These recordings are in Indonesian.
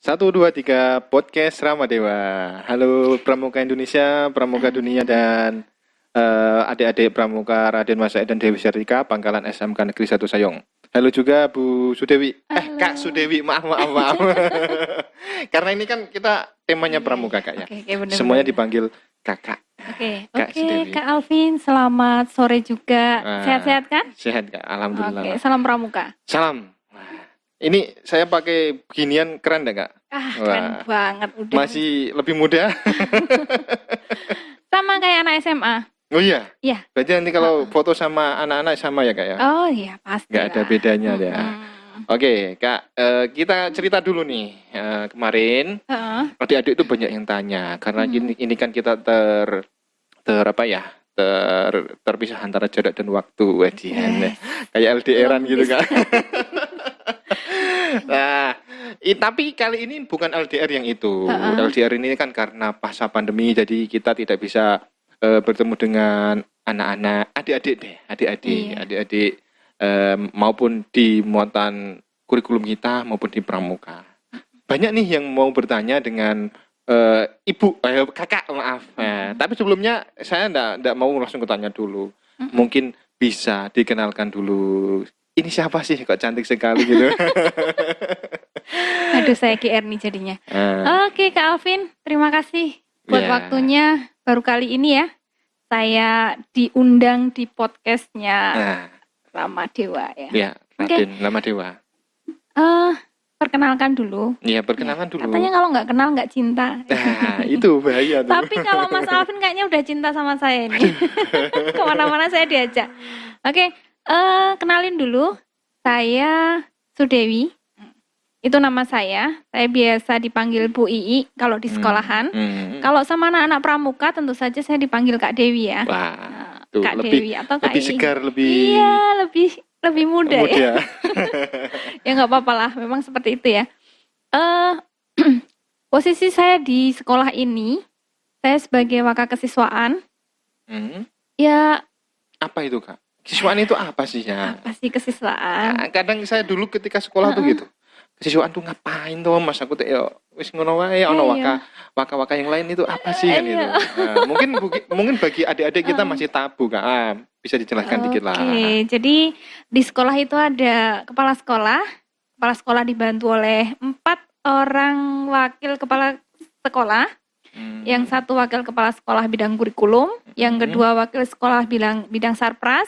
Satu, dua, tiga, podcast Ramadewa. Halo Pramuka Indonesia, Pramuka Dunia, dan adik-adik Pramuka Raden Mas Said dan Dewi Sartika, Pangkalan SMK Negeri 1 Sayong. Halo juga Bu Sudewi. Halo. Kak Sudewi, maaf. Karena ini kan kita temanya Pramuka, Kak, ya. Oke, benar-benar. Semuanya dipanggil Kakak. Oke, Kak Sudewi. Kak Alvin, selamat sore juga. Ah, Sehat-sehat kan? Sehat, Kak. Alhamdulillah. Oke, salam Pramuka. Salam. Ini saya pakai beginian keren deh, Kak? Keren banget udah. Masih lebih muda. Sama kayak anak SMA. Oh iya? Iya. Berarti nanti kalau foto sama anak-anak sama ya, Kak, ya? Oh iya, pasti. Nggak ada bedanya ya. Oke, Kak, kita cerita dulu nih. Kemarin adik-adik itu banyak yang tanya karena ini kan kita terpisah antara jarak dan waktu, wedian. Kayak LDR-an gitu, Kak. Nah, tapi kali ini bukan LDR yang itu. LDR ini kan karena pasca pandemi, jadi kita tidak bisa bertemu dengan anak-anak, adik-adik maupun di muatan kurikulum kita maupun di pramuka. Banyak nih yang mau bertanya dengan kakak, maaf. Tapi sebelumnya saya enggak mau langsung bertanya dulu. Mungkin bisa dikenalkan dulu. Ini siapa sih kok cantik sekali gitu. Aduh, saya GR nih jadinya. Oke, Kak Alvin, terima kasih buat waktunya baru kali ini ya. Saya diundang di podcastnya Ramadewa ya. Iya, Raden Ramadewa. Perkenalkan dulu. Iya, perkenalkan dulu. Katanya kalau nggak kenal nggak cinta. Nah, itu bahaya tuh. Tapi kalau Mas Alvin kayaknya udah cinta sama saya ini. Kemana-mana saya diajak. Oke, kenalin dulu. Saya Sudewi. Itu nama saya. Saya biasa dipanggil Bu Ii kalau di sekolahan. Kalau sama anak-anak pramuka tentu saja saya dipanggil Kak Dewi ya. Wah, tuh, Kak Dewi atau Kak lebih Ii. Segar, lebih. Iya, lebih muda ya. Ya nggak apa-apa lah, memang seperti itu ya. Posisi saya di sekolah ini, saya sebagai wakil kesiswaan. Ya. Apa itu, Kak? Kesiswaan itu apa sih ya? Apa sih kesiswaan? Kadang saya dulu ketika sekolah tuh gitu. Kesiswaan tuh ngapain tuh, Mas? Aku tuh wis ngono wae ono waka-waka yang lain itu apa sih kan itu. Mungkin bagi adik-adik kita masih tabu, Kak. Bisa dijelaskan dikit lah. Oke, jadi di sekolah itu ada kepala sekolah. Kepala sekolah dibantu oleh 4 orang wakil kepala sekolah. Yang satu wakil kepala sekolah bidang kurikulum, yang kedua wakil sekolah bidang sarpras,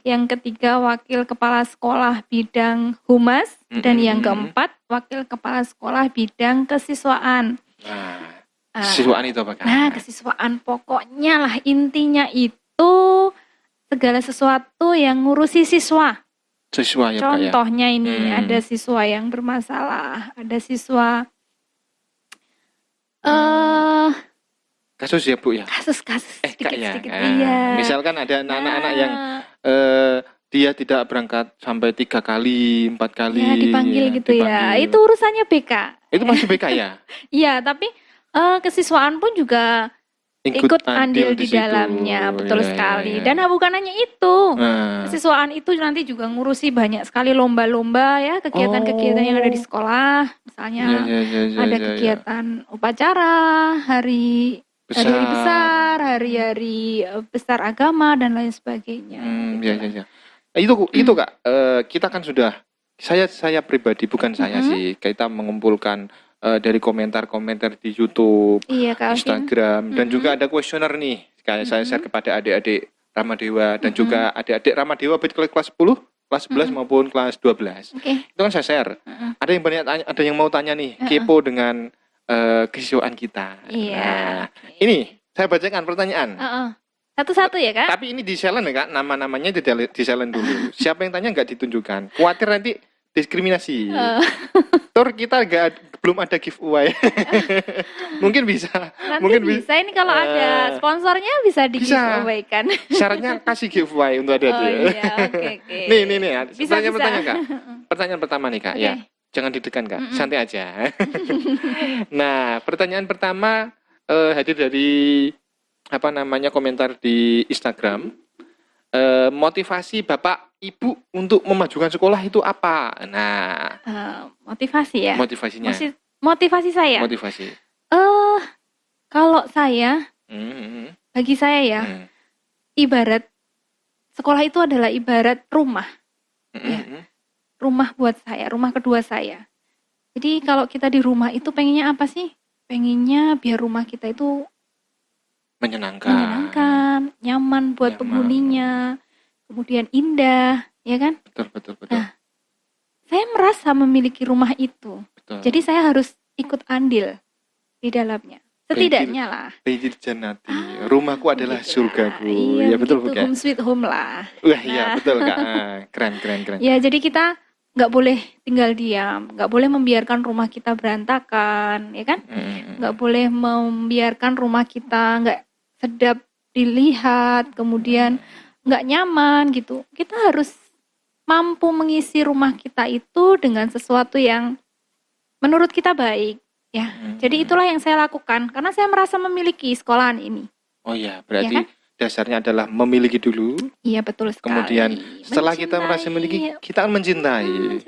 yang ketiga wakil kepala sekolah bidang humas, dan yang keempat wakil kepala sekolah bidang kesiswaan. Kesiswaan itu apa, Kak? Nah, kesiswaan pokoknya lah, intinya itu segala sesuatu yang ngurusi siswa. Siswa ya, contohnya Kak, ya? Ini ada siswa yang bermasalah, ada siswa kasus ya, Bu ya? Kasus sedikit-sedikit. Iya. Misalkan ada anak-anak yang dia tidak berangkat sampai 3 kali, 4 kali. Ya, dipanggil gitu ya. Itu urusannya BK. Itu masih BK ya? Iya, tapi kesiswaan pun juga ikut andil di dalamnya, betul sekali. Dan bukan hanya itu, kesiswaan itu nanti juga ngurusi banyak sekali lomba-lomba ya, kegiatan-kegiatan yang ada di sekolah. Misalnya ada kegiatan upacara, hari besar, hari besar agama dan lain sebagainya. Itu Kak, kita kan sudah, saya pribadi bukan saya sih, kita mengumpulkan dari komentar-komentar di YouTube, Instagram, dan juga ada kuesioner nih, kayak saya share kepada adik-adik Ramadewa dan juga adik-adik Ramadewa baik kelas 10, kelas 11 maupun kelas 12. Itu kan saya share. Ada yang mau tanya nih, kepo dengan kesiswaan kita. Ini saya bacakan pertanyaan. Satu-satu ya, Kak? Tapi ini di silent ya, Kak, nama-namanya di silent dulu. Siapa yang tanya nggak ditunjukkan. Khawatir nanti diskriminasi. Kita belum ada giveaway. Mungkin bisa. Nanti bisa. Ini kalau ada sponsornya bisa di giveaway kan. Syaratnya kasih giveaway untuk adik-adik. Iya, oke. Nih. Bisa. Kak. Pertanyaan pertama nih, Kak. Ya, jangan ditekan, Kak. Santai aja. Nah, pertanyaan pertama hadir dari komentar di Instagram. Motivasi Bapak Ibu untuk memajukan sekolah itu apa? Nah, motivasi ya. Motivasinya. Motivasi saya. Motivasi. Kalau saya, bagi saya ya, ibarat sekolah itu adalah ibarat rumah. Ya. Rumah buat saya, rumah kedua saya. Jadi kalau kita di rumah itu pengennya apa sih? Pengennya biar rumah kita itu menyenangkan, nyaman buat penghuninya, kemudian indah, ya kan? Betul. Nah, saya merasa memiliki rumah itu. Betul. Jadi saya harus ikut andil di dalamnya. Setidaknya lah. Baitil jannati. Rumahku adalah surgaku. Iya, ya betul, Bu. Home sweet home lah. Wah, iya betul, Kak. Keren. Ya, jadi kita nggak boleh tinggal diam, nggak boleh membiarkan rumah kita berantakan, ya kan? Nggak boleh membiarkan rumah kita nggak sedap dilihat, kemudian nggak nyaman gitu. Kita harus mampu mengisi rumah kita itu dengan sesuatu yang menurut kita baik. Ya, jadi itulah yang saya lakukan karena saya merasa memiliki sekolahan ini. Oh iya, berarti ya kan? Dasarnya adalah memiliki dulu. Iya, betul sekali. Kemudian setelah kita merasa memiliki, kita akan mencintai.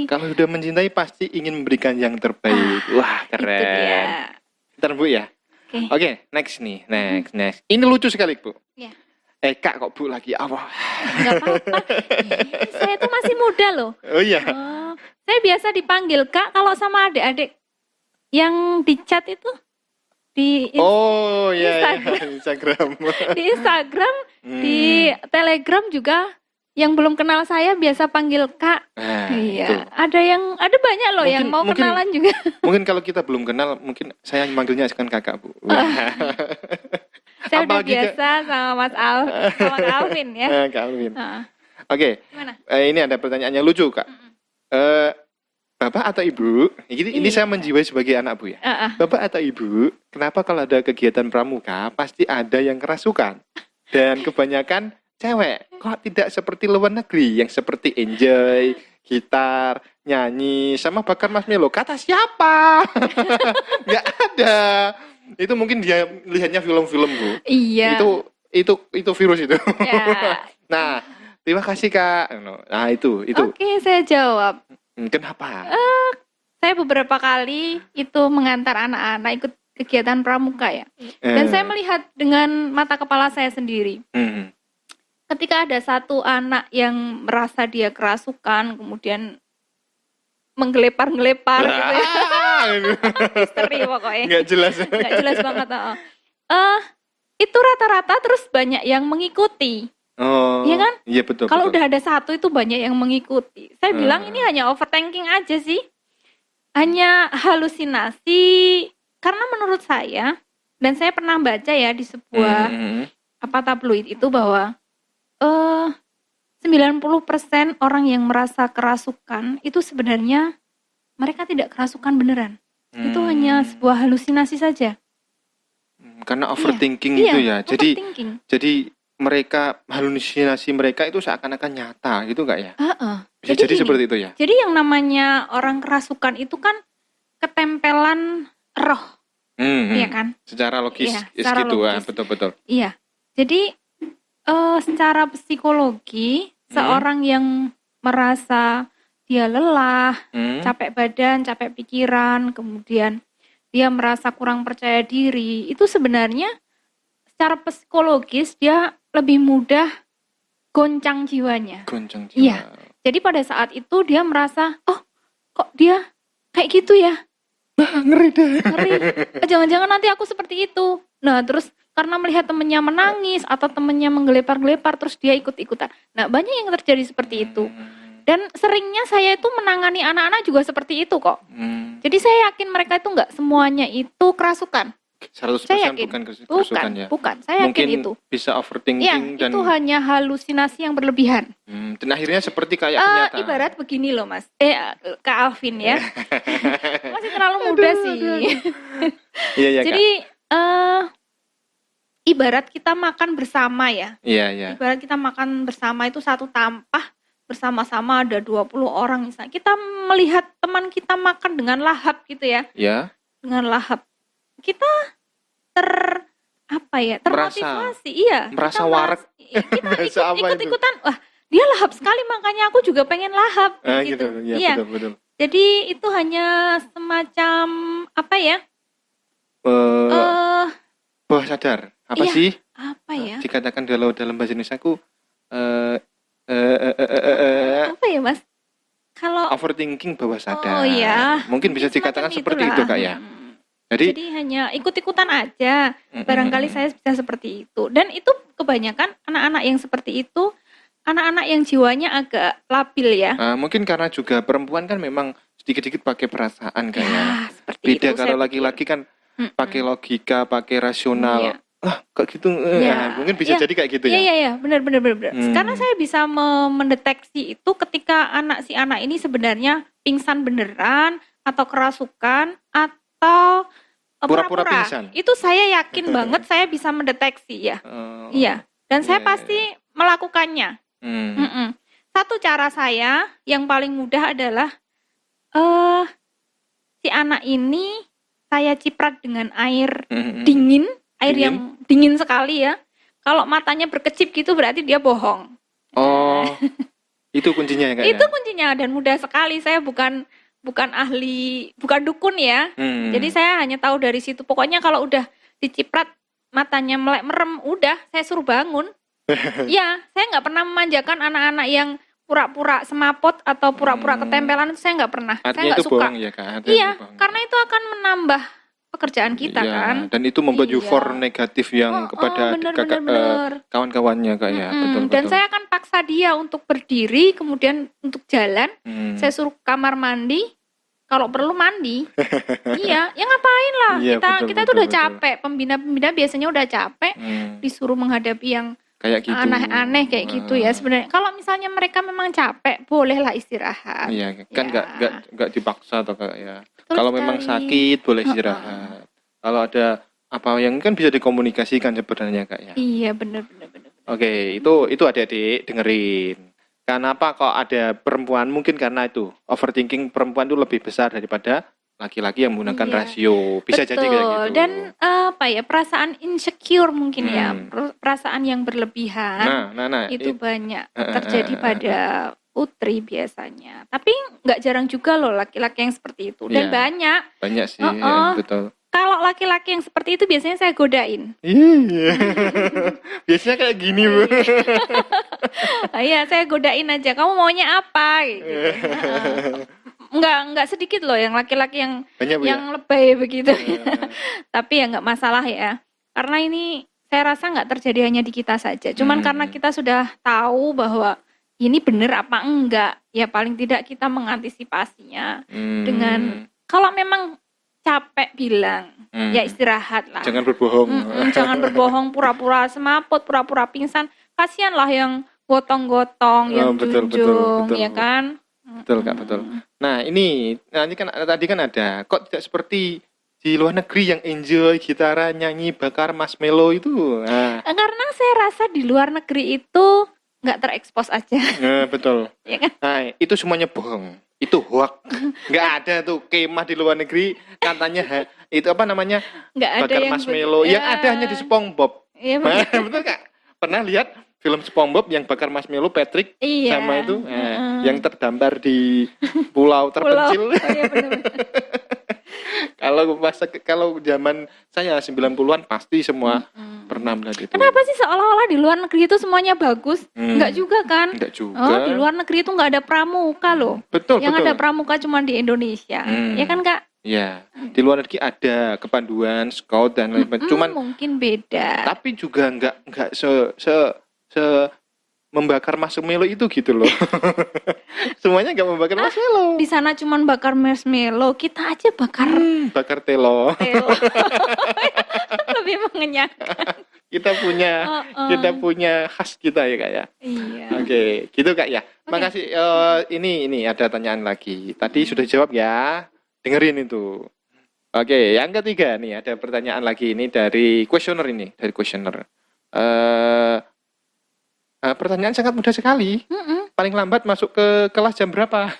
Kalau sudah mencintai pasti ingin memberikan yang terbaik. Wah, keren. Bentar, Bu ya. Oke, next nih. Next. Ini lucu sekali, Bu. Ya. Kak kok Bu lagi apa? Enggak apa-apa. Saya tuh masih muda loh. Oh iya. Saya biasa dipanggil Kak kalau sama adik-adik yang di chat itu di Instagram. Di Instagram, di Telegram juga yang belum kenal saya biasa panggil Kak. Iya. Itu. Ada banyak loh yang mau kenalan juga. Mungkin kalau kita belum kenal, mungkin saya manggilnya kan Kakak, Bu. Saya udah biasa sama Mas Alvin ya. Kak Alvin. Oke. Ini ada pertanyaan yang lucu, Kak. Bapak atau Ibu? Ini saya menjiwai sebagai anak, Bu ya. Bapak atau Ibu, kenapa kalau ada kegiatan pramuka pasti ada yang kerasukan? Dan kebanyakan cewek. Kok tidak seperti luar negeri yang seperti enjoy, gitar, nyanyi, sama bakar marshmallow? Kata siapa? Nggak ada. Itu mungkin dia lihatnya film-film, Bu. Iya. Itu virus itu. Ya. Nah, terima kasih, Kak. Nah, itu. Oke, saya jawab. Kenapa? Saya beberapa kali itu mengantar anak-anak ikut kegiatan pramuka ya. Dan saya melihat dengan mata kepala saya sendiri. Ketika ada satu anak yang merasa dia kerasukan, kemudian menggelepar-gelepar gitu ya. Misteri pokoknya. Nggak jelas banget. Itu rata-rata terus banyak yang mengikuti. Iya kan? Iya betul. Kalau udah ada satu itu banyak yang mengikuti. Saya bilang ini hanya overthinking aja sih. Hanya halusinasi. Karena menurut saya, dan saya pernah baca ya di sebuah tabloid itu bahwa 90% orang yang merasa kerasukan itu sebenarnya mereka tidak kerasukan beneran. Itu hanya sebuah halusinasi saja. Karena overthinking itu ya. Jadi mereka halusinasi mereka itu seakan-akan nyata gitu nggak ya? Bisa jadi seperti itu ya. Jadi yang namanya orang kerasukan itu kan ketempelan roh, iya kan? Secara logis, secara gitu logis. Betul. Iya. Jadi secara psikologi seorang yang merasa dia lelah, capek badan, capek pikiran, kemudian dia merasa kurang percaya diri, itu sebenarnya secara psikologis dia lebih mudah goncang jiwanya. Iya. Jadi pada saat itu dia merasa, kok dia kayak gitu ya? Ngeri deh. Jangan-jangan nanti aku seperti itu. Nah, terus karena melihat temennya menangis atau temennya menggelepar-gelepar, terus dia ikut-ikutan. Nah, banyak yang terjadi seperti itu. Dan seringnya saya itu menangani anak-anak juga seperti itu kok. Jadi saya yakin mereka itu nggak semuanya itu kerasukan. 100% saya yakin. bukan kerasukan ya? Bukan, saya yakin mungkin itu. Bisa overthinking dan itu hanya halusinasi yang berlebihan. Dan akhirnya seperti kayak kenyataan. Ibarat begini loh Mas, Kak Alvin ya. Masih terlalu muda sih. Iya, jadi ibarat kita makan bersama ya. Iya. Ibarat kita makan bersama itu satu tampah, bersama-sama ada 20 orang misalnya. Kita melihat teman kita makan dengan lahap gitu ya. Iya. Dengan lahap. Kita termotivasi, merasa warak. Kita ikut-ikutan, wah dia lahap sekali makanya aku juga pengen lahap. Gitu. Iya. Betul. Jadi itu hanya semacam apa ya? Eh, bawah sadar. Apa Iya, sih? apa ya? Dikatakan dalam bahasa Indonesia aku Apa ya, Mas? Kalau overthinking bawah sadar. oh ya, Mungkin bisa dikatakan seperti itu, Kak, ya. Jadi hanya ikut-ikutan aja. Barangkali saya bisa seperti itu. Dan itu kebanyakan anak-anak yang seperti itu, anak-anak yang jiwanya agak labil ya. Mungkin karena juga perempuan kan memang sedikit-sedikit pakai perasaan kayak. Ya, seperti beda itu, kalau laki-laki kan pakai logika, pakai rasional. Iya. Kok gitu? Mungkin bisa jadi kayak gitu ya. Iya, benar. Karena saya bisa mendeteksi itu ketika si anak ini sebenarnya pingsan beneran atau kerasukan atau Pura-pura pura-pura. pingsan. Itu saya yakin banget saya bisa mendeteksi ya. Iya. Dan saya pasti melakukannya. Satu cara saya yang paling mudah adalah si anak ini saya ciprat dengan air dingin, air yang dingin sekali ya. Kalau matanya berkecip gitu berarti dia bohong. Oh, itu kuncinya ya Kak? Itu kuncinya dan mudah sekali. Saya bukan ahli, bukan dukun ya. Jadi saya hanya tahu dari situ. Pokoknya kalau udah diciprat matanya melek merem, udah saya suruh bangun. Ya, saya nggak pernah memanjakan anak-anak yang pura-pura semaput atau pura-pura ketempelan, itu saya nggak pernah. Artinya saya nggak suka. Bohong ya Kak? Iya, karena itu akan menambah pekerjaan kita kan. Dan itu membuat eufor negatif yang kepada kawan-kawannya Kak ya. Betul. Dan saya akan paksa dia untuk berdiri, kemudian untuk jalan. Saya suruh kamar mandi. Kalau perlu mandi, iya, ya ngapain lah. Kita tuh udah capek. Pembina biasanya udah capek, disuruh menghadapi yang kayak gitu. Aneh-aneh kayak gitu ya sebenarnya. Kalau misalnya mereka memang capek, bolehlah istirahat. Iya, kan nggak dipaksa atau kayak ya. Kalau memang sakit boleh istirahat. Kalau ada apa yang kan bisa dikomunikasikan sebenarnya Kak ya. Iya, benar. Oke, itu adik-adik dengerin. Kenapa kok ada perempuan? Mungkin karena itu overthinking perempuan itu lebih besar daripada laki-laki yang menggunakan rasio. Bisa jadi kayak gitu. Dan perasaan insecure mungkin ya, perasaan yang berlebihan. Nah, itu banyak terjadi pada putri biasanya. Tapi nggak jarang juga loh laki-laki yang seperti itu. Dan banyak sih, betul. Kalau laki-laki yang seperti itu biasanya saya godain. Iya. Biasanya kayak gini, Bu. Iya, saya godain aja. Kamu maunya apa? Gitu. Enggak sedikit loh yang laki-laki yang lebay begitu. Tapi ya enggak masalah ya. Karena ini saya rasa enggak terjadi hanya di kita saja. Cuman karena kita sudah tahu bahwa ini benar apa enggak, ya paling tidak kita mengantisipasinya dengan kalau memang capek bilang, ya istirahat lah. Jangan berbohong. Jangan berbohong, pura-pura semaput, pura-pura pingsan. Kasihan lah yang gotong-gotong, yang junjung, ya kan? Betul Kak, betul. Nah ini nanti kan tadi kan ada, kok tidak seperti di luar negeri yang enjoy gitaran, nyanyi, bakar marshmallow itu? Karena saya rasa di luar negeri itu nggak terekspos aja. Betul. Ya kan? Nah itu semuanya bohong. Itu hoax. Nggak ada tuh kemah di luar negeri katanya itu apa namanya nggak ada bakar marshmallow. Yang ada hanya di SpongeBob. Iya, betul Kak? Pernah lihat film SpongeBob yang bakar marshmallow Patrick sama itu yang terdampar di pulau terpencil. Iya, Kalau zaman saya 90-an pasti semua pernah melihat itu. Kenapa sih seolah-olah di luar negeri itu semuanya bagus? Enggak juga kan? Enggak juga. Oh, di luar negeri itu enggak ada pramuka loh. Betul. Yang ada pramuka cuma di Indonesia. Ya kan Kak? Iya. Di luar negeri ada kepanduan, scout dan lain-lain. Cuman mungkin beda. Tapi juga enggak se membakar marshmallow itu gitu loh. Semuanya enggak membakar marshmallow. Di sana cuma bakar marshmallow, kita aja bakar telo. Lebih mengenyangkan. Kita punya khas kita ya Kak ya. Iya. Oke, gitu Kak ya. Makasih. Ini ada tanyaan lagi. Tadi sudah jawab ya. Dengerin itu. Oke, yang ketiga nih ada pertanyaan lagi ini dari kuesioner pertanyaan sangat mudah sekali. Paling lambat masuk ke kelas jam berapa?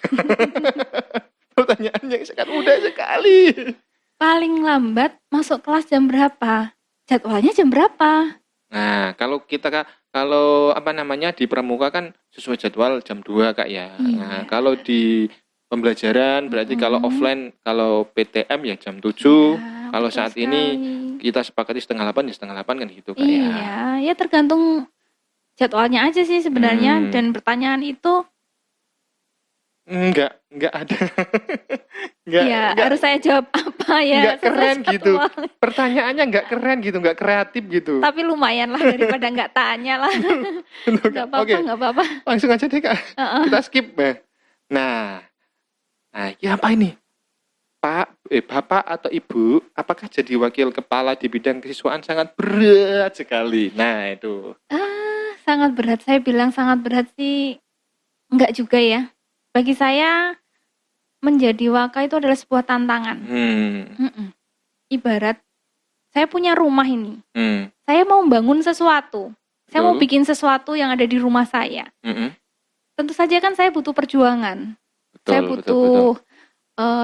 Pertanyaan yang sangat mudah sekali. Paling lambat masuk kelas jam berapa? Jadwalnya jam berapa? Nah, kalau di pramuka kan sesuai jadwal jam 2 Kak ya. Iya. Nah, kalau di pembelajaran, berarti kalau offline, kalau PTM ya jam 7, Ya, kalau betul saat ini sekali. kita sepakati setengah 8 ya setengah 8 kan gitu Kak ya. Iya, ya tergantung jadwalnya aja sih sebenarnya. Dan pertanyaan itu Enggak ada. ya Enggak harus saya jawab apa ya enggak sesuai keren gitu. jadwal. Pertanyaannya enggak keren gitu, enggak kreatif gitu. Tapi lumayan lah daripada nggak tanya lah. Betul, Nggak Kak. apa-apa, Oke, nggak apa-apa. langsung aja deh Kak. Heeh. Kita skip ya. Nah, ini apa ini? Bapak atau Ibu, apakah jadi wakil kepala di bidang kesiswaan sangat berat sekali? Nah, itu. Sangat berat. Saya bilang sangat berat sih. Enggak juga ya. Bagi saya menjadi waka itu adalah sebuah tantangan. Ibarat saya punya rumah ini. Saya mau bangun sesuatu. Saya mau bikin sesuatu yang ada di rumah saya. Tentu saja kan saya butuh perjuangan. Saya butuh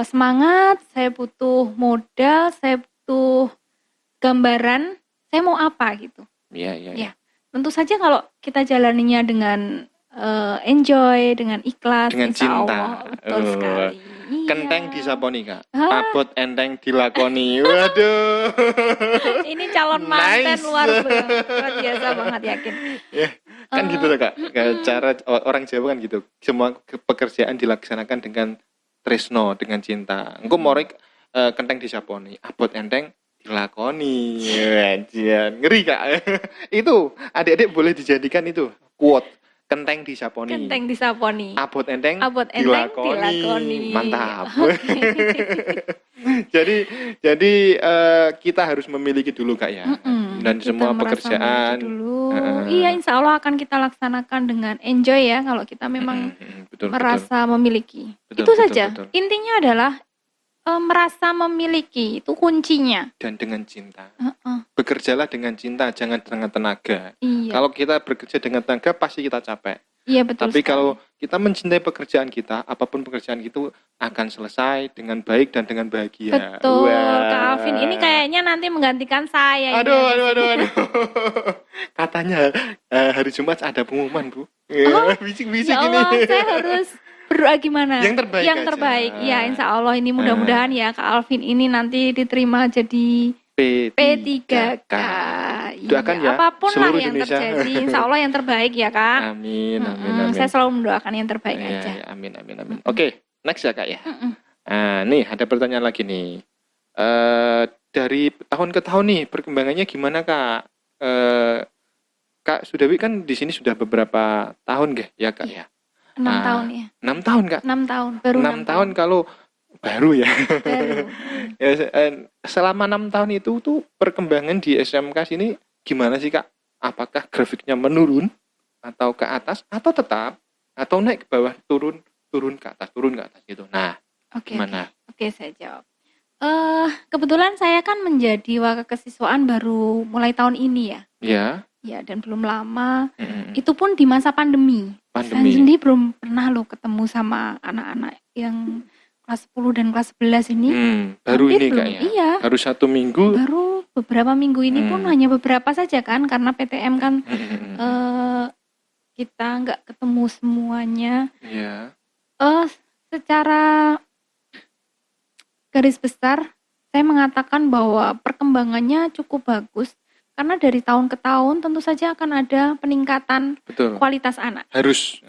semangat, saya butuh modal, saya butuh gambaran, saya mau apa gitu. Iya. Tentu saja kalau kita jalaninya dengan enjoy, dengan ikhlas, dengan insya cinta. Allah, betul sekali. Kenteng disaponi Kak. Hah? Abot enteng dilakoni. Waduh. Ini calon manten Nice. luar biasa banget, yakin. Kan gitu Kak. Cara orang Jawa kan gitu. Semua pekerjaan dilaksanakan dengan tresno, dengan cinta. Engko morek kenteng disaponi, abot enteng dilakoni. Wajian. Ngeri Kak. Itu adik-adik boleh dijadikan itu quote. Kenteng disaponi. Kenteng disaponi. Abot enteng dilakoni. Mantap. Okay. jadi kita harus memiliki dulu Kak ya. Dan kita semua pekerjaan dulu. Iya, insya Allah akan kita laksanakan dengan enjoy ya kalau kita memang merasa memiliki. Itu saja. Intinya adalah merasa memiliki, itu kuncinya. Dan dengan cinta. Bekerjalah dengan cinta, jangan dengan tenaga. Iya. Kalau kita bekerja dengan tenaga pasti kita capek. Iya, betul. Tapi kalau kita mencintai pekerjaan kita, apapun pekerjaan itu akan selesai dengan baik dan dengan bahagia. Betul. Kak Alvin ini kayaknya nanti menggantikan saya. Aduh. Katanya hari Jumat ada pengumuman, Bu. Bisik-bisik ya Allah, ini. Saya harus berdoa gimana? Yang terbaik. Ya, insya Allah ini mudah-mudahan ya Kak Alvin ini nanti diterima jadi P3K. Doakan ya. Apapun lah yang Indonesia. terjadi, insya Allah yang terbaik ya Kak. Amin. Saya selalu mendoakan yang terbaik aja. Ya, amin. Oke, next ya Kak ya. Nih ada pertanyaan lagi nih. Dari tahun ke tahun nih perkembangannya gimana Kak? Kak Sudawi kan di sini sudah beberapa tahun ya Kak ya. 6 tahun ya. 6 tahun Kak. 6 tahun. Baru 6 tahun kalau baru ya. Baru. Selama 6 tahun itu tuh perkembangan di SMK sini gimana sih Kak? Apakah grafiknya menurun atau ke atas atau tetap atau naik ke bawah, turun ke atas gitu. Nah, gimana? Oke, saya jawab. Kebetulan saya kan menjadi waka kesiswaan baru mulai tahun ini ya. Iya. Ya, dan belum lama. Itu pun di masa pandemi. Saya sendiri belum pernah loh ketemu sama anak-anak yang kelas 10 dan kelas 11 ini. Baru ini kayaknya. Iya. Baru 1 minggu. Baru beberapa minggu ini pun hanya beberapa saja kan, karena PTM kan kita nggak ketemu semuanya. Iya. Secara garis besar, saya mengatakan bahwa perkembangannya cukup bagus. Karena dari tahun ke tahun tentu saja akan ada peningkatan kualitas anak. Harus.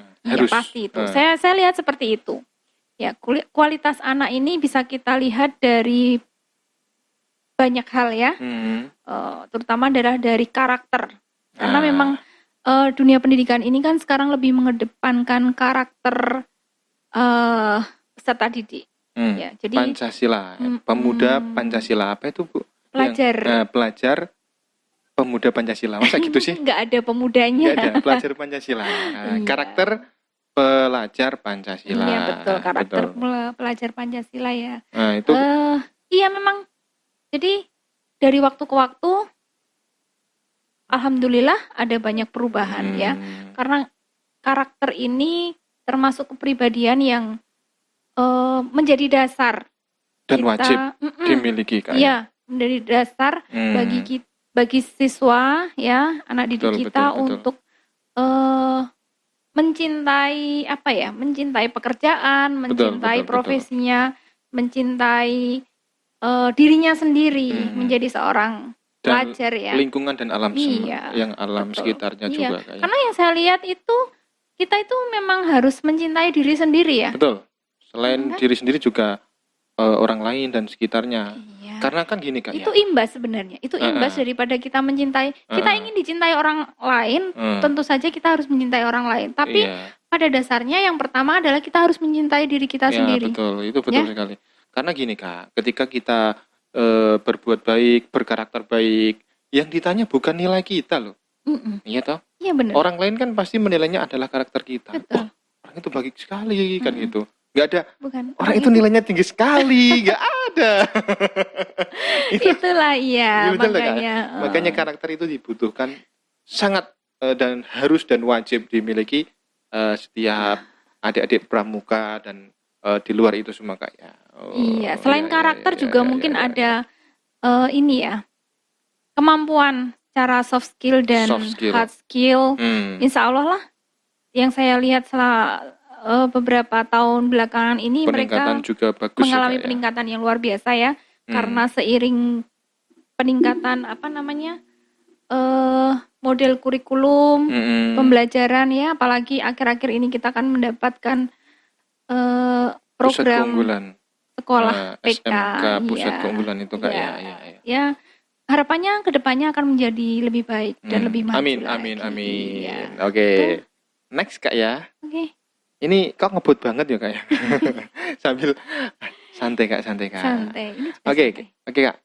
Pasti itu. Saya lihat seperti itu. Ya, kualitas anak ini bisa kita lihat dari banyak hal ya. Terutama adalah dari karakter. Karena memang dunia pendidikan ini kan sekarang lebih mengedepankan karakter peserta didik. Ya, jadi Pancasila, pemuda Pancasila, apa itu Bu? Pelajar pemuda Pancasila, masa gitu sih? Nggak ada pemudanya. Nggak ada, pelajar Pancasila. Karakter pelajar Pancasila. Iya betul, karakter pelajar Pancasila ya. Nah itu. Iya memang. Jadi dari waktu ke waktu, alhamdulillah ada banyak perubahan ya. Karena karakter ini termasuk kepribadian yang menjadi dasar dan kita, wajib dimiliki kan? Iya, menjadi dasar bagi siswa ya, anak didik kita untuk mencintai apa ya? Mencintai pekerjaan, mencintai profesinya, mencintai dirinya sendiri, menjadi seorang pelajar ya. Lingkungan dan alam yang alam sekitarnya juga kayaknya. Karena yang saya lihat itu kita itu memang harus mencintai diri sendiri ya. Betul. Selain diri sendiri juga orang lain dan sekitarnya. Iya. Karena kan gini Kak. Itu imbas sebenarnya. Itu imbas daripada kita mencintai. Kita ingin dicintai orang lain, tentu saja kita harus mencintai orang lain. Tapi pada dasarnya yang pertama adalah kita harus mencintai diri kita sendiri. Betul. Itu betul sekali. Karena gini Kak, ketika kita berbuat baik, berkarakter baik, yang ditanya bukan nilai kita loh. Iya toh? Iya benar. Orang lain kan pasti menilainya adalah karakter kita. Betul. Orang itu baik sekali kan gitu. Nggak ada. Bukan. Orang itu nilainya tinggi sekali, nggak ada. Itulah iya. Makanya karakter itu dibutuhkan sangat dan harus dan wajib dimiliki setiap adik-adik pramuka dan di luar itu semua Kak ya. Iya. Selain karakter juga mungkin ada ini ya, kemampuan secara soft skill dan hard skill. Insya Allah lah yang saya lihat beberapa tahun belakangan ini mereka juga bagus mengalami peningkatan yang luar biasa ya. Karena seiring peningkatan model kurikulum, pembelajaran ya, apalagi akhir-akhir ini kita akan mendapatkan program sekolah PK, SMK pusat keunggulan itu Kak ya. Harapannya kedepannya akan menjadi lebih baik dan lebih maju. Amin. Ya. Oke. Next Kak ya. Oke. Ini kok ngebut banget ya Kak ya. Sambil santai Kak. Santai. Oke Kak.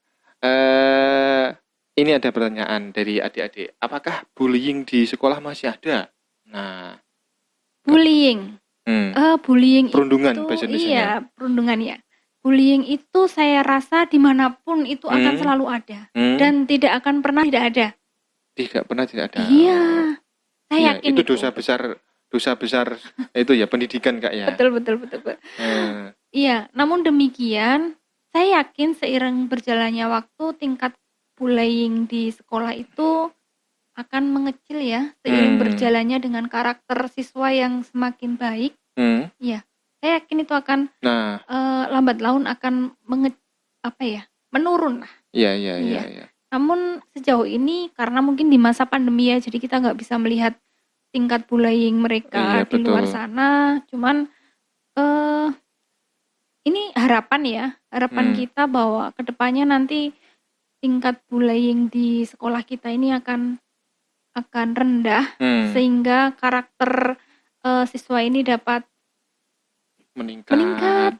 Ini ada pertanyaan dari adik-adik. Apakah bullying di sekolah masih ada? Nah. Bullying. Bullying perundungan itu perundungan ya. Bullying itu saya rasa dimanapun itu akan selalu ada dan tidak akan pernah tidak ada. Tidak pernah tidak ada. Iya, saya yakin itu dosa besar itu ya pendidikan Kak ya. Betul. Iya, namun demikian saya yakin seiring berjalannya waktu tingkat bullying di sekolah itu akan mengecil ya seiring berjalannya dengan karakter siswa yang semakin baik. Iya. Saya yakin itu akan lambat laun akan menurun lah. Iya. Namun sejauh ini karena mungkin di masa pandemi ya, jadi kita nggak bisa melihat tingkat bullying mereka di luar sana. Cuman ini harapan kita bahwa kedepannya nanti tingkat bullying di sekolah kita ini akan rendah sehingga karakter siswa ini dapat meningkat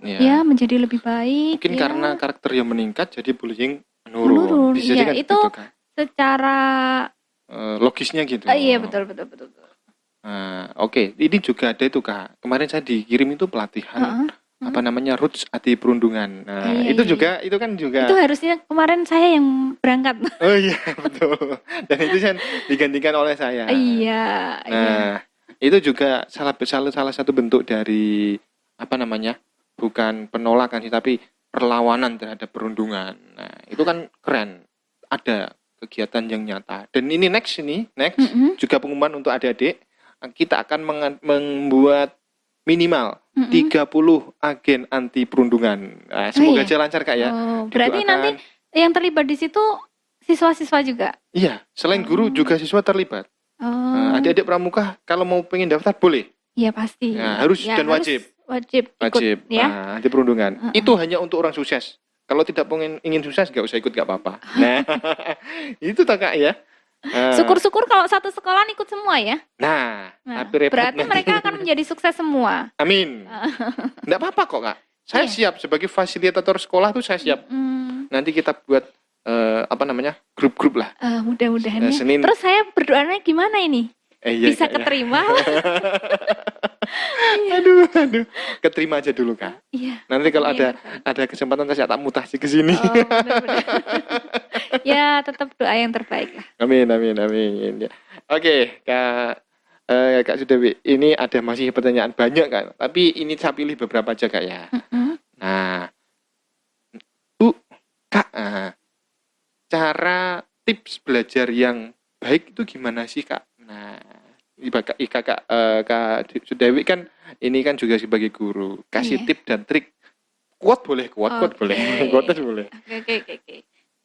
ya menjadi lebih baik. Mungkin karena karakter yang meningkat jadi bullying menurun. Bisa ya, itu gitu, kan? Secara logisnya gitu. Iya betul. Oke. Ini juga ada itu Kak. Kemarin saya dikirim itu pelatihan roots anti perundungan. Itu juga itu kan juga. Itu harusnya kemarin saya yang berangkat. Oh iya betul. Dan itu kan digantikan oleh saya. Iya. Itu juga salah satu bentuk dari bukan penolakan sih tapi perlawanan terhadap perundungan. Nah, itu kan keren. Ada kegiatan yang nyata. Dan ini next juga pengumuman untuk adik-adik. Kita akan membuat minimal 30 agen anti perundungan. Nah, semoga aja lancar Kak ya. Berarti nanti yang terlibat di situ siswa-siswa juga? Iya, selain guru juga siswa terlibat. Adik-adik pramuka kalau mau pengen daftar boleh. Iya pasti. Nah, harus dan wajib ikut, ya. Anti perundungan. Itu hanya untuk orang sukses. Kalau tidak ingin sukses nggak usah ikut, nggak apa-apa. Nah, itu tak Kak ya. Syukur-syukur kalau satu sekolah ikut semua ya. Nah tapi berarti mereka akan menjadi sukses semua. Amin. Nggak apa-apa kok Kak. Saya siap sebagai fasilitator sekolah tuh saya siap. Nanti kita buat grup-grup lah. Mudah-mudahan ya. Terus saya berdoanya gimana ini? Bisa Kak, keterima? Aduh, keterima aja dulu Kak. Iya. Nanti kalau ada kesempatan saya tak mutasi ke sini. Ya, tetap doa yang terbaik lah. Amin. Ya. Oke, Kak Sudewi, ini ada masih pertanyaan banyak Kak, tapi ini saya pilih beberapa aja Kak ya. Nah, Kak, cara tips belajar yang baik itu gimana sih Kak? Nah, Kakak Kak Dewi kan ini kan juga sebagai guru, kasih tip dan trik. Quote boleh. Quote boleh. Oke.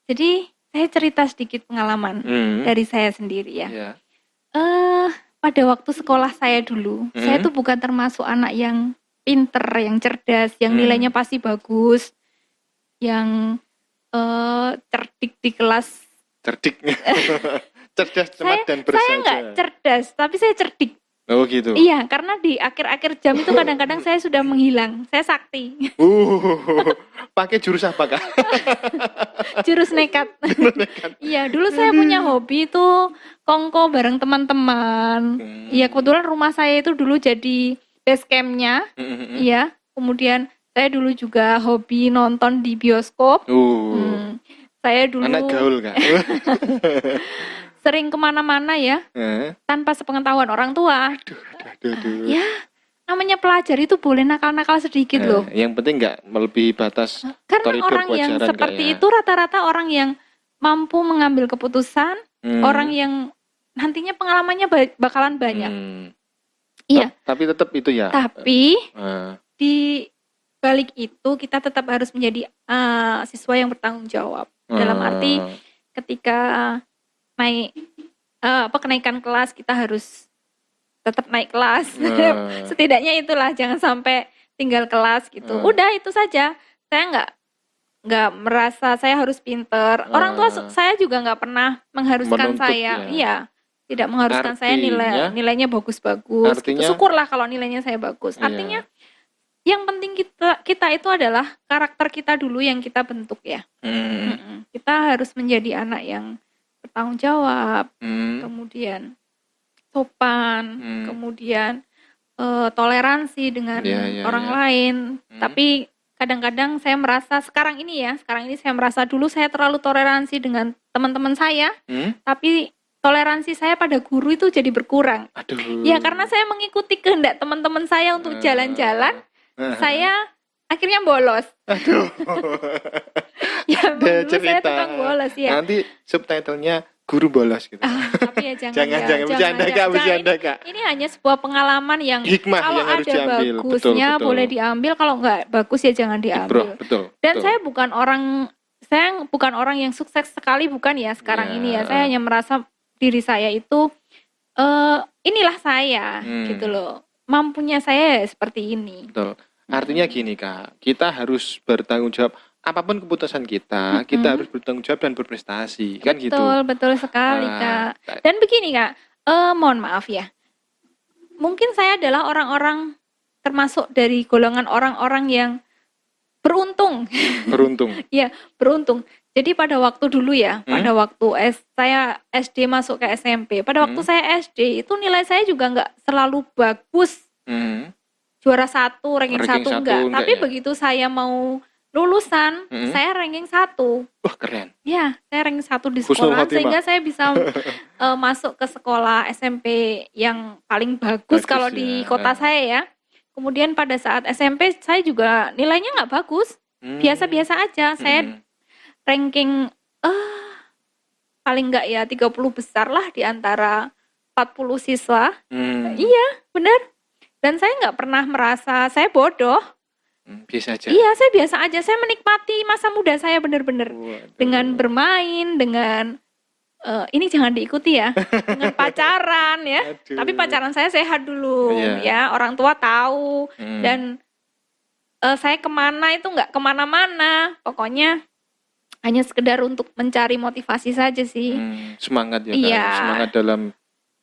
Jadi saya cerita sedikit pengalaman dari saya sendiri ya. Yeah. Pada waktu sekolah saya dulu, saya tuh bukan termasuk anak yang pinter, yang cerdas, yang nilainya pasti bagus, yang cerdik di kelas. Cerdik. Cerdas, cermat, dan bersahaja. Saya nggak cerdas, tapi saya cerdik. Oh gitu. Iya, karena di akhir-akhir jam itu kadang-kadang saya sudah menghilang. Saya sakti. Pakai jurus apa, Kak? Jurus nekat. Iya, dulu saya punya hobi itu kongko bareng teman-teman. Iya, kebetulan rumah saya itu dulu jadi base camp-nya. Iya, kemudian saya dulu juga hobi nonton di bioskop. Saya dulu anak gaul, Kak. Sering kemana-mana ya, tanpa sepengetahuan orang tua. Aduh. Ya, namanya pelajar itu boleh nakal-nakal sedikit loh. Yang penting nggak melebihi batas karena orang yang seperti itu rata-rata orang yang mampu mengambil keputusan, orang yang nantinya pengalamannya bakalan banyak. Iya. Tapi tetap itu ya. Tapi di balik itu kita tetap harus menjadi siswa yang bertanggung jawab. Dalam arti ketika kenaikan kelas kita harus tetap naik kelas. Setidaknya itulah, jangan sampai tinggal kelas gitu. Udah itu saja. Saya nggak merasa saya harus pinter. Orang tua saya juga nggak pernah mengharuskan saya. Iya, tidak mengharuskan saya nilainya bagus-bagus. Gitu. Syukurlah kalau nilainya saya bagus. Artinya yang penting kita itu adalah karakter kita dulu yang kita bentuk ya. Kita harus menjadi anak yang bertanggung jawab, kemudian sopan, kemudian toleransi dengan orang lain. Tapi kadang-kadang saya merasa sekarang ini saya merasa dulu saya terlalu toleransi dengan teman-teman saya, tapi toleransi saya pada guru itu jadi berkurang. Ya karena saya mengikuti kehendak teman-teman saya untuk jalan-jalan, saya akhirnya bolos. Ya dulu saya tukang bolos ya. Nanti subtitlenya guru bolos gitu. Tapi ya jangan bercanda, Kak. Ini hanya sebuah pengalaman yang hikmah kalau yang harus ada diambil. bagusnya betul. boleh diambil, kalau nggak bagus ya jangan diambil. Betul. Dan saya bukan orang yang sukses sekali, bukan ya sekarang ini ya. Saya hanya merasa diri saya itu inilah saya gitu loh. Mampunya saya seperti ini. Betul. Artinya gini, Kak, kita harus bertanggung jawab. Apapun keputusan kita, kita harus bertanggung jawab dan berprestasi, kan gitu. Betul sekali, Kak. Dan begini, Kak, mohon maaf ya. Mungkin saya adalah orang-orang termasuk dari golongan orang-orang yang beruntung. Iya, beruntung. Jadi pada waktu dulu ya, pada waktu saya SD masuk ke SMP, pada waktu saya SD itu nilai saya juga nggak selalu bagus. Juara 1, ranking 1 enggak. Tapi ya? Begitu saya mau lulusan, saya ranking 1. Wah, keren. Ya, saya ranking 1 di sekolah, sehingga saya bisa masuk ke sekolah SMP yang paling bagus kalau di kota saya ya. Kemudian pada saat SMP saya juga nilainya nggak bagus, biasa-biasa aja. Saya ranking paling nggak ya 30 besar lah di antara 40 siswa. Iya, benar. Dan saya nggak pernah merasa saya bodoh. Biasa aja. Iya, saya biasa aja. Saya menikmati masa muda saya benar-benar dengan bermain, dengan ini jangan diikuti ya, dengan pacaran ya. Tapi pacaran saya sehat dulu, ya. Orang tua tahu. Dan saya kemana itu nggak kemana-mana. Pokoknya hanya sekedar untuk mencari motivasi saja sih. Semangat ya, Kak. Semangat dalam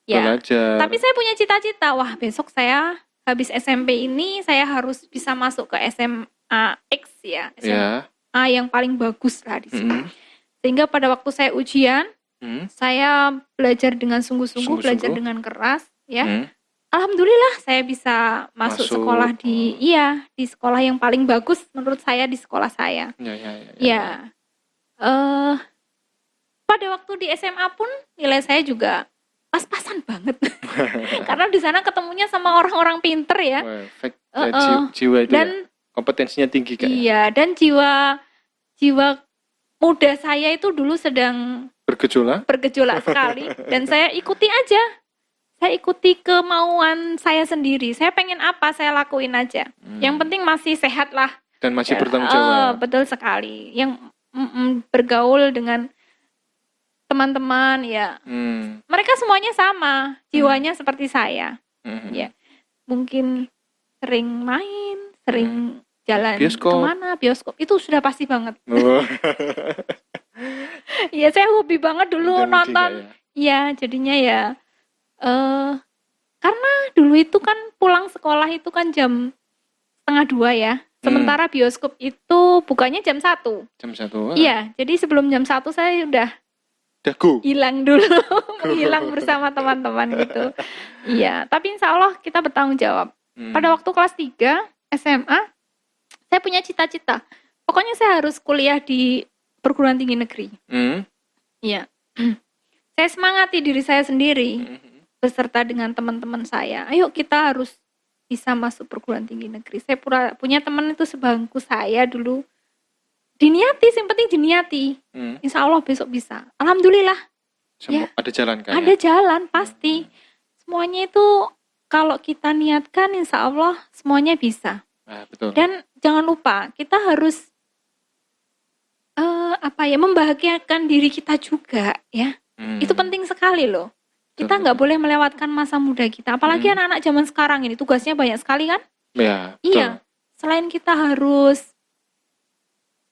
belajar. Tapi saya punya cita-cita, wah besok saya habis SMP ini saya harus bisa masuk ke SMA X ya, SMA yang paling bagus lah di sini. Sehingga pada waktu saya ujian, saya belajar dengan sungguh-sungguh, belajar dengan keras, ya. Alhamdulillah saya bisa masuk sekolah di sekolah yang paling bagus menurut saya di sekolah saya. Ya. Pada waktu di SMA pun nilai saya juga pas-pasan banget. Karena di sana ketemunya sama orang-orang pinter ya. Jiwa itu dan kompetensinya tinggi kan. Iya, dan jiwa muda saya itu dulu sedang bergejolak sekali dan saya ikuti aja. saya ikuti kemauan saya sendiri. Saya pengen apa, saya lakuin aja. Yang penting masih sehat lah. Dan masih bertanggung jawab. Betul sekali. Yang bergaul dengan teman-teman ya. Mereka semuanya sama, jiwanya seperti saya. Ya. Mungkin sering main, sering jalan kemana, bioskop. Itu sudah pasti banget. Ya, saya hobi banget dulu nonton. Ya, jadinya ya karena dulu itu kan pulang sekolah itu kan jam 1:30 ya. Sementara bioskop itu bukanya jam 1. Jam 1. Iya, jadi sebelum jam 1 saya udah hilang dulu, menghilang bersama teman-teman gitu. Iya, tapi insya Allah kita bertanggung jawab. Pada waktu kelas 3 SMA, saya punya cita-cita. Pokoknya saya harus kuliah di perguruan tinggi negeri. Iya. Saya semangati diri saya sendiri, beserta dengan teman-teman saya. Ayo kita harus bisa masuk perguruan tinggi negeri. Saya punya teman itu sebangku saya dulu. Diniati, yang penting diniati. Insya Allah besok bisa. Alhamdulillah. Ada jalan kan? Ada jalan, pasti. Semuanya itu kalau kita niatkan, insya Allah semuanya bisa. Betul. Dan jangan lupa, kita harus membahagiakan diri kita juga, ya. Itu penting sekali loh. Kita nggak boleh melewatkan masa muda kita. Apalagi anak-anak zaman sekarang ini tugasnya banyak sekali kan? Ya, iya. Selain kita harus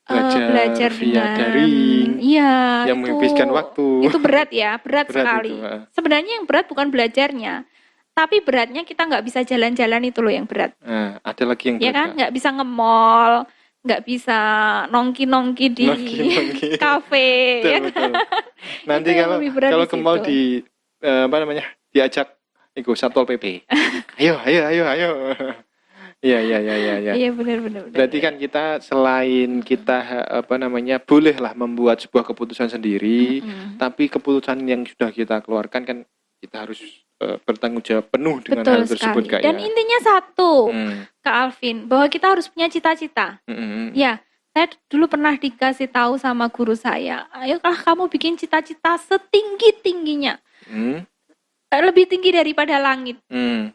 belajar via daring, yang menghabiskan waktu. Itu berat ya, berat sekali. Itu, sebenarnya yang berat bukan belajarnya, tapi beratnya kita nggak bisa jalan-jalan itu loh yang berat. Ada lagi yang berat. Ya kan, nggak bisa nge-mall, nggak bisa nongki-nongki di kafe. Betul, ya kan? Betul. Nanti kalau ke mall diajak ikut Satpol PP. Ayo. Iya benar. Berarti kan kita selain kita bolehlah membuat sebuah keputusan sendiri, tapi keputusan yang sudah kita keluarkan kan kita harus bertanggung jawab penuh dengan hal tersebut Kak. Dan intinya satu, Kak Alvin, bahwa kita harus punya cita-cita. Ya, saya dulu pernah dikasih tahu sama guru saya, ayolah kamu bikin cita-cita setinggi-tingginya. Lebih tinggi daripada langit.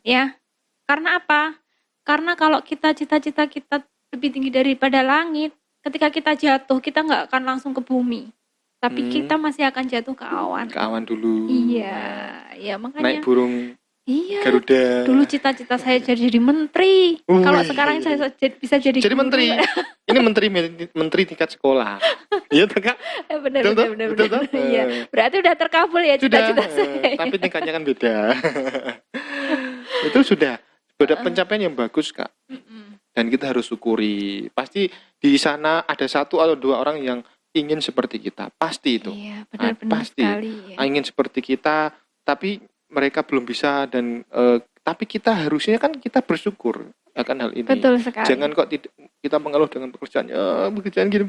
Ya. Karena apa? Karena kalau cita-cita kita lebih tinggi daripada langit, ketika kita jatuh, kita nggak akan langsung ke bumi. Tapi kita masih akan jatuh ke awan. Ke awan dulu. Iya, makanya. Naik burung Garuda. Dulu cita-cita saya jadi menteri. Kalau sekarang saya bisa jadi menteri. Ini menteri tingkat sekolah. Iya tuh Kak? Benar. Iya. Berarti udah terkabul ya cita-cita saya. Tapi tingkatnya kan beda. Itu sudah pencapaian yang bagus Kak. Dan kita harus syukuri. Pasti di sana ada 1 atau 2 orang yang ingin seperti kita. Pasti itu. Iya, benar pasti. Sekali. Ingin seperti kita, tapi mereka belum bisa dan tapi kita harusnya kan kita bersyukur akan hal ini. Betul sekali. Jangan kok kita mengeluh dengan pekerjaan gini.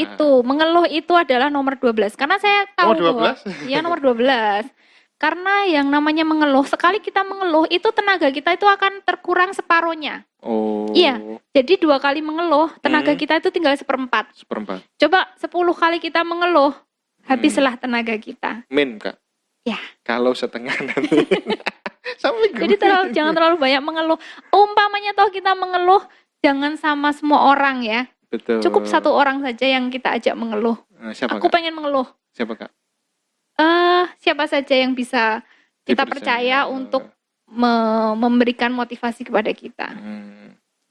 Itu mengeluh itu adalah nomor 12 karena saya tahu nomor 12. Karena yang namanya mengeluh, sekali kita mengeluh itu tenaga kita itu akan terkurang separuhnya. Iya, jadi 2 kali mengeluh tenaga kita itu tinggal 1/4. Coba 10 kali kita mengeluh, habislah tenaga kita. Kak. Ya. Kalau setengah nanti. Jadi jangan terlalu banyak mengeluh. Umpamanya toh kita mengeluh, jangan sama semua orang ya. Betul. Cukup 1 orang saja yang kita ajak mengeluh. Siapa, Aku Kak? pengen mengeluh. Siapa Kak? Siapa saja yang bisa kita percaya untuk memberikan motivasi kepada kita.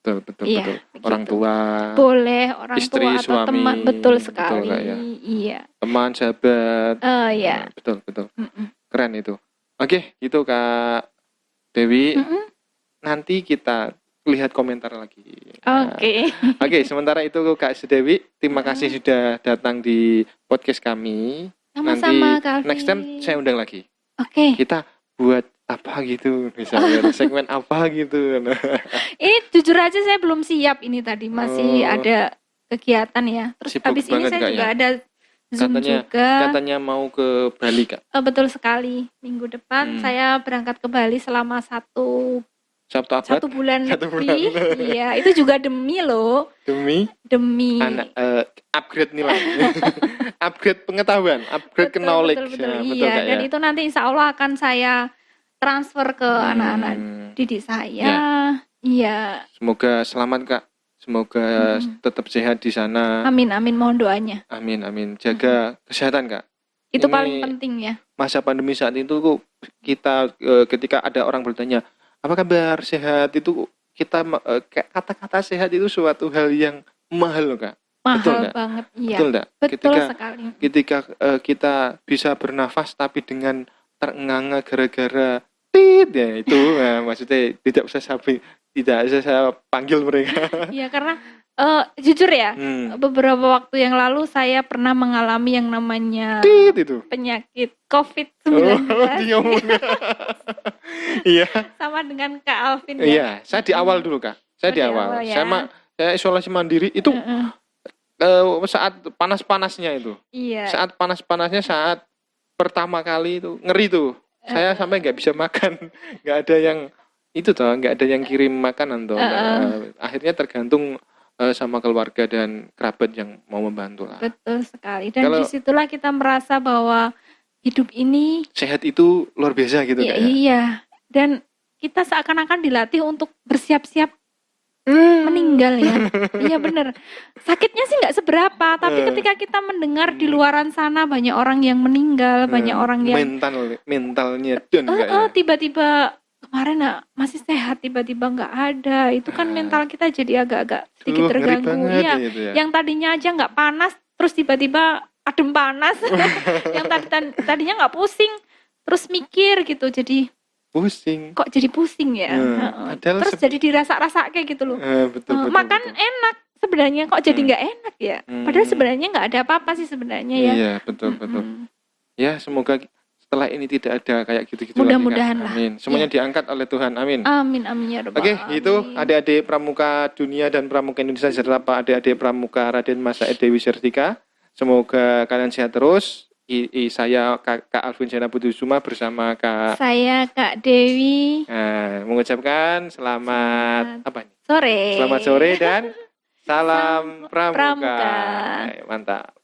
Betul. Iya, orang tua. Boleh orang istri, tua atau suami, teman, betul sekali. Betul, ya? Iya. Teman, sahabat. Iya. Betul. Keren itu. Oke, gitu Kak Dewi. Nanti kita lihat komentar lagi. Oke, sementara itu Kak Dewi, terima kasih sudah datang di podcast kami. Sama-sama, nanti next time saya undang lagi. Oke. Kita buat apa gitu, misalnya segmen apa gitu. Ini jujur aja saya belum siap ini tadi, masih ada kegiatan ya. Terus sibuk habis ini saya juga ada Zoom juga. Katanya mau ke Bali Kak. Betul sekali. Minggu depan saya berangkat ke Bali selama 1 bulan lebih. Iya, itu juga demi loh. Demi upgrade nilai. Upgrade pengetahuan, upgrade knowledge. Betul. Iya, dan itu nanti insya Allah akan saya transfer ke anak-anak didik saya. Iya. Semoga selamat Kak. Semoga tetap sehat di sana. Amin, mohon doanya. Amin. Jaga kesehatan Kak. Itu paling penting ya. Masa pandemi saat itu kita ketika ada orang bertanya, apa kabar, sehat, itu kita kata-kata sehat itu suatu hal yang mahal loh Kak. Mahal banget, iya. Betul enggak? Betul sekali. Ketika kita bisa bernafas tapi dengan terengah-engah gara-gara tit ya itu maksudnya tidak usah saya panggil mereka. Iya, karena jujur ya, beberapa waktu yang lalu saya pernah mengalami yang namanya itu penyakit COVID-19. Iya. Sama dengan Kak Alvin. Iya, saya di awal dulu Kak. Saya di awal. Ya. Saya isolasi mandiri itu saat panas-panasnya itu. Iya. Saat panas-panasnya, saat pertama kali itu ngeri tuh. Saya sampai nggak bisa makan, nggak ada yang itu toh, nggak ada yang kirim makanan toh. Akhirnya tergantung sama keluarga dan kerabat yang mau membantu lah. Betul sekali. Dan disitulah kita merasa bahwa hidup ini sehat itu luar biasa gitu ya, iya. Dan kita seakan-akan dilatih untuk bersiap-siap meninggal ya. Iya benar. Sakitnya sih nggak seberapa, tapi ketika kita mendengar di luaran sana banyak orang yang meninggal, banyak orang yang mentalnya tiba-tiba kemarin masih sehat, tiba-tiba nggak ada, itu kan mental kita jadi agak-agak sedikit terganggu. Iya, gitu ya. Yang tadinya aja nggak panas, terus tiba-tiba adem panas. Yang tadinya nggak pusing, terus mikir gitu, jadi pusing. Kok jadi pusing ya? Terus jadi dirasa-rasa kayak gitu loh. Betul, makan betul. Enak sebenarnya, kok jadi nggak enak ya? Padahal sebenarnya nggak ada apa-apa sih sebenarnya ya. Iya, betul. Ya, semoga setelah ini tidak ada kayak gitu-gitu mudah-mudahan lagi. Amin. Semuanya diangkat oleh Tuhan. Amin. Amin ya Rabbal Oke, itu adik-adik Pramuka Dunia dan Pramuka Indonesia serta adik-adik Pramuka Raden Masa Dewi Sertika. Semoga kalian sehat terus. Saya Kak Alvin Sena Butusuma bersama saya Kak Dewi. Mengucapkan selamat apa nih? Sore. Selamat sore dan salam Pramuka. Mantap.